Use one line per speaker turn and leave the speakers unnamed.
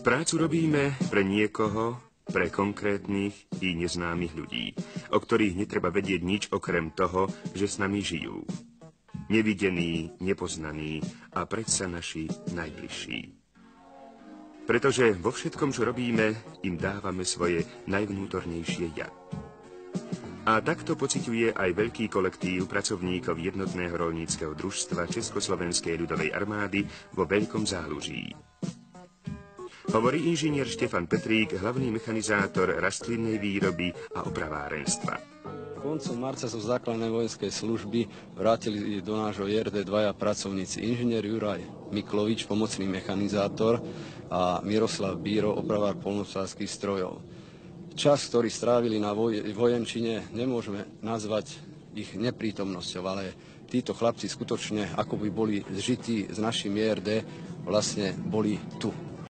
Prácu robíme pre niekoho, pre konkrétnych i neznámych ľudí, o ktorých netreba vedieť nič okrem toho, že s nami žijú. Nevidení, nepoznaní a predsa naši najbližší. Pretože vo všetkom, čo robíme, im dávame svoje najvnútornejšie ja. A takto pociťuje aj veľký kolektív pracovníkov jednotného roľníckeho družstva Československej ľudovej armády vo Veľkom Záluží. Hovorí inžinier Štefan Petrík, hlavný mechanizátor rastlinnej výroby a opravárenstva.
Koncom marca zo základnej vojenskej služby vrátili do nášho JRD dvaja pracovníci. Inžinier Juraj Miklovič, pomocný mechanizátor, a Miroslav Bíro, opravár poľnohospodárskych strojov. Čas, ktorý strávili na vojenčine, nemôžeme nazvať ich neprítomnosťou, ale títo chlapci skutočne, ako by boli zžití s našim JRD, vlastne boli tu.